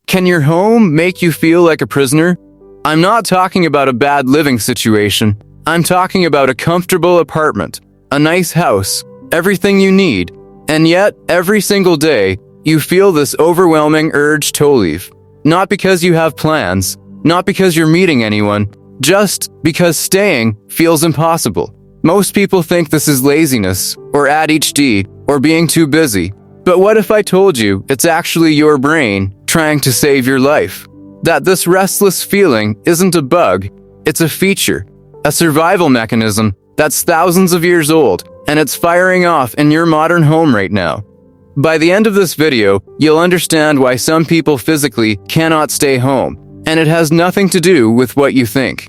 Can your home make you feel like a prisoner? I'm not talking about a bad living situation. I'm talking about a comfortable apartment, a nice house, everything you need. And yet, every single day, you feel this overwhelming urge to leave. Not because you have plans, not because you're meeting anyone, just because staying feels impossible. Most people think this is laziness, or ADHD, or being too busy. But what if I told you it's actually your brain trying to save your life? That this restless feeling isn't a bug, it's a feature, a survival mechanism that's thousands of years old, and it's firing off in your modern home right now. By the end of this video, you'll understand why some people physically cannot stay home, and it has nothing to do with what you think.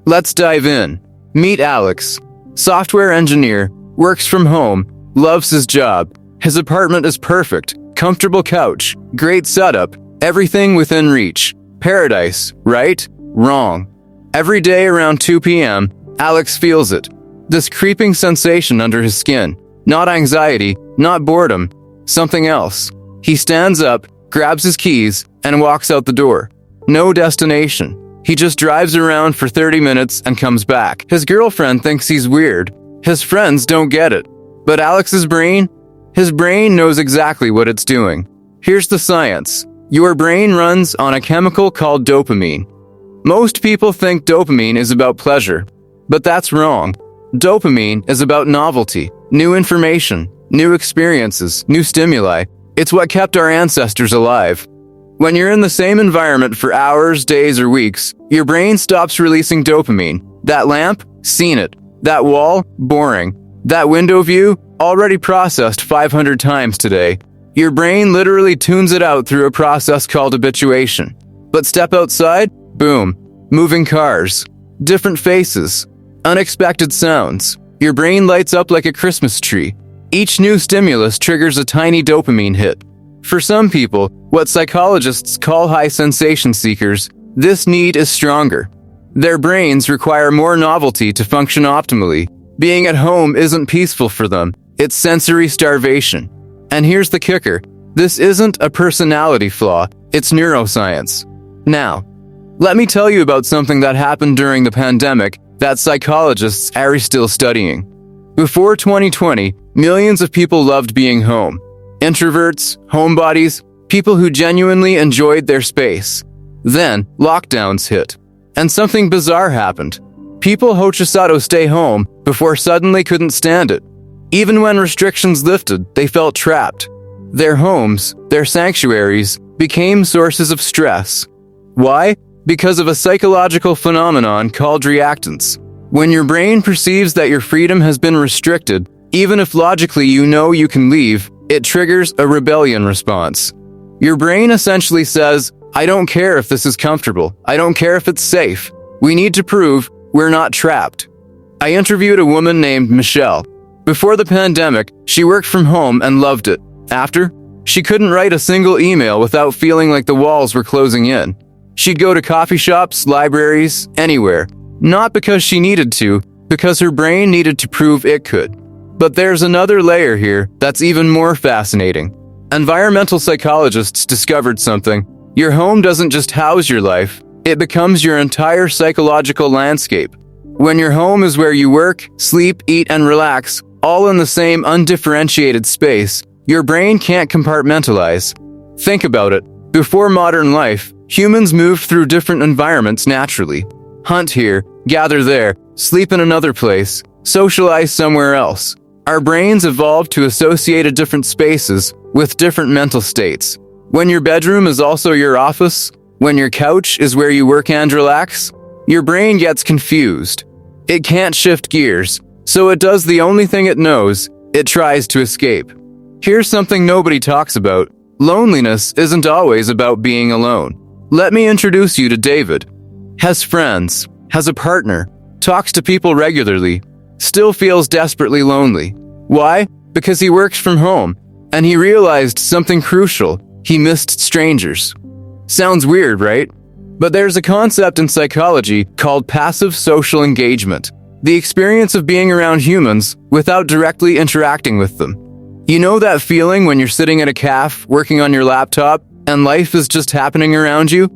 Let's dive in. Meet Alex. Software engineer, works from home, loves his job. His apartment is perfect, comfortable couch, great setup, everything within reach. Paradise, right? Wrong. Every day around 2 p.m., Alex feels it. This creeping sensation under his skin. Not anxiety, not boredom, something else. He stands up, grabs his keys, and walks out the door. No destination. He just drives around for 30 minutes and comes back. His girlfriend thinks he's weird. His friends don't get it. But Alex's brain? His brain knows exactly what it's doing. Here's the science. Your brain runs on a chemical called dopamine. Most people think dopamine is about pleasure, but that's wrong. Dopamine is about novelty, new information, new experiences, new stimuli. It's what kept our ancestors alive. When you're in the same environment for hours, days, or weeks, your brain stops releasing dopamine. That lamp? Seen it. That wall? Boring. That window view? Already processed 500 times today. Your brain literally tunes it out through a process called habituation. But step outside? Boom. Moving cars. Different faces. Unexpected sounds. Your brain lights up like a Christmas tree. Each new stimulus triggers a tiny dopamine hit. For some people, what psychologists call high sensation seekers, this need is stronger. Their brains require more novelty to function optimally. Being at home isn't peaceful for them. It's sensory starvation. And here's the kicker. This isn't a personality flaw. It's neuroscience. Now, let me tell you about something that happened during the pandemic that psychologists are still studying. Before 2020, millions of people loved being home. Introverts, homebodies, people who genuinely enjoyed their space. Then, lockdowns hit. And something bizarre happened. People Hochosado stay home before suddenly couldn't stand it. Even when restrictions lifted, they felt trapped. Their homes, their sanctuaries, became sources of stress. Why? Because of a psychological phenomenon called reactance. When your brain perceives that your freedom has been restricted, even if logically you know you can leave, it triggers a rebellion response. Your brain essentially says, I don't care if this is comfortable. I don't care if it's safe. We need to prove we're not trapped. I interviewed a woman named Michelle. Before the pandemic, she worked from home and loved it. After, she couldn't write a single email without feeling like the walls were closing in. She'd go to coffee shops, libraries, anywhere. Not because she needed to, because her brain needed to prove it could. But there's another layer here that's even more fascinating. Environmental psychologists discovered something. Your home doesn't just house your life, it becomes your entire psychological landscape. When your home is where you work, sleep, eat, and relax, all in the same undifferentiated space, your brain can't compartmentalize. Think about it. Before modern life, humans moved through different environments naturally. Hunt here, gather there, sleep in another place, socialize somewhere else. Our brains evolved to associate different spaces with different mental states. When your bedroom is also your office, when your couch is where you work and relax, your brain gets confused. It can't shift gears, so it does the only thing it knows, it tries to escape. Here's something nobody talks about. Loneliness isn't always about being alone. Let me introduce you to David. Has friends, has a partner, talks to people regularly, still feels desperately lonely. Why? Because he works from home, and he realized something crucial. He missed strangers. Sounds weird, right? But there's a concept in psychology called passive social engagement, the experience of being around humans without directly interacting with them. You know that feeling when you're sitting at a cafe, working on your laptop, and life is just happening around you?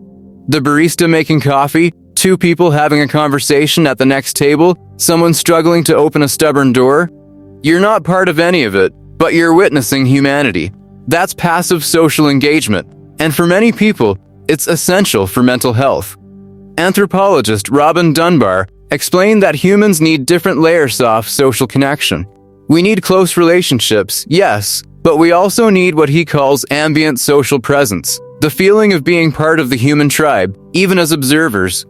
The barista making coffee, two people having a conversation at the next table, someone struggling to open a stubborn door? You're not part of any of it, but you're witnessing humanity. That's passive social engagement, and for many people, it's essential for mental health. Anthropologist Robin Dunbar explained that humans need different layers of social connection. We need close relationships, yes, but we also need what he calls ambient social presence, the feeling of being part of the human tribe, even as observers.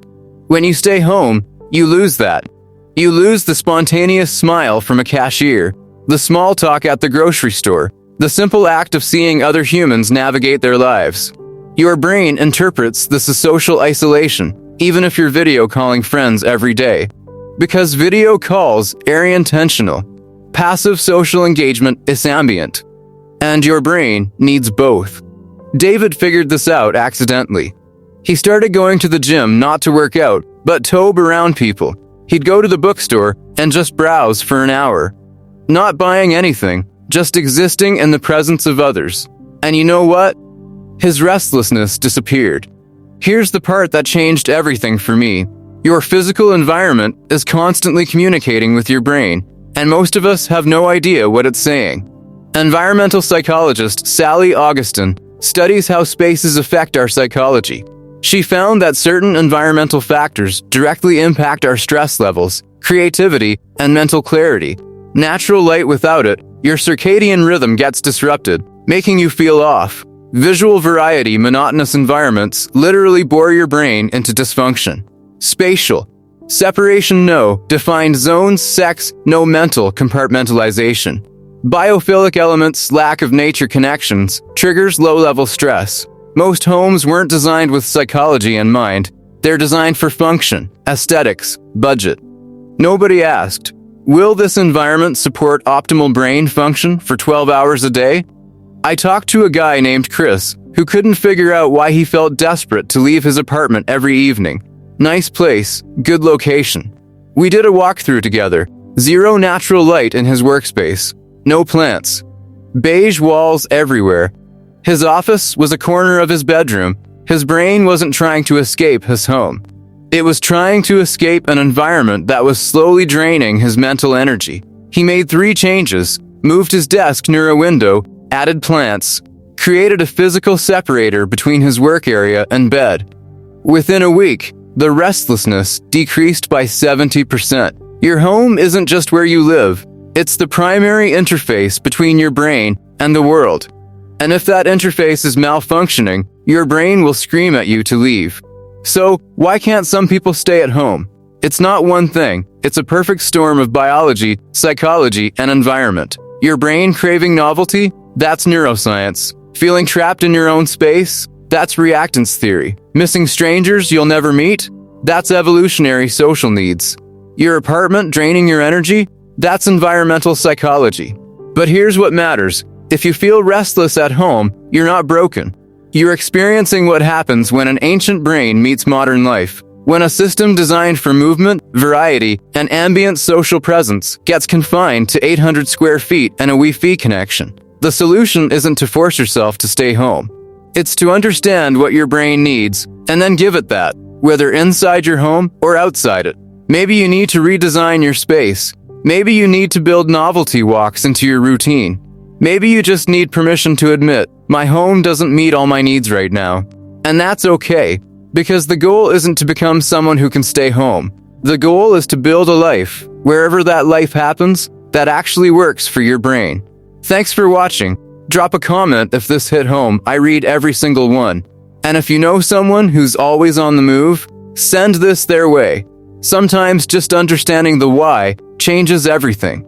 When you stay home, you lose that. You lose the spontaneous smile from a cashier, the small talk at the grocery store, the simple act of seeing other humans navigate their lives. Your brain interprets this as social isolation, even if you're video calling friends every day. Because video calls are intentional. Passive social engagement is ambient. And your brain needs both. David figured this out accidentally. He started going to the gym not to work out, but to be around people. He'd go to the bookstore and just browse for an hour. Not buying anything, just existing in the presence of others. And you know what? His restlessness disappeared. Here's the part that changed everything for me. Your physical environment is constantly communicating with your brain, and most of us have no idea what it's saying. Environmental psychologist Sally Augustin studies how spaces affect our psychology. She found that certain environmental factors directly impact our stress levels, creativity, and mental clarity. Natural light without it, your circadian rhythm gets disrupted, making you feel off. Visual variety, monotonous environments literally bore your brain into dysfunction. Spatial. Separation, no. Defined zones, sex, no mental compartmentalization. Biophilic elements, lack of nature connections, triggers low-level stress. Most homes weren't designed with psychology in mind. They're designed for function, aesthetics, budget. Nobody asked, will this environment support optimal brain function for 12 hours a day? I talked to a guy named Chris who couldn't figure out why he felt desperate to leave his apartment every evening. Nice place, good location. We did a walkthrough together. Zero natural light in his workspace. No plants. Beige walls everywhere. His office was a corner of his bedroom. His brain wasn't trying to escape his home. It was trying to escape an environment that was slowly draining his mental energy. He made 3 changes, moved his desk near a window, added plants, created a physical separator between his work area and bed. Within a week, the restlessness decreased by 70%. Your home isn't just where you live. It's the primary interface between your brain and the world. And if that interface is malfunctioning, your brain will scream at you to leave. So, why can't some people stay at home? It's not one thing. It's a perfect storm of biology, psychology, and environment. Your brain craving novelty? That's neuroscience. Feeling trapped in your own space? That's reactance theory. Missing strangers you'll never meet? That's evolutionary social needs. Your apartment draining your energy? That's environmental psychology. But here's what matters. If you feel restless at home, you're not broken. You're experiencing what happens when an ancient brain meets modern life. When a system designed for movement, variety, and ambient social presence gets confined to 800 square feet and a Wi-Fi connection. The solution isn't to force yourself to stay home. It's to understand what your brain needs, and then give it that, whether inside your home or outside it. Maybe you need to redesign your space. Maybe you need to build novelty walks into your routine. Maybe you just need permission to admit, my home doesn't meet all my needs right now. And that's okay, because the goal isn't to become someone who can stay home. The goal is to build a life, wherever that life happens, that actually works for your brain. Thanks for watching. Drop a comment if this hit home. I read every single one. And if you know someone who's always on the move, send this their way. Sometimes just understanding the why changes everything.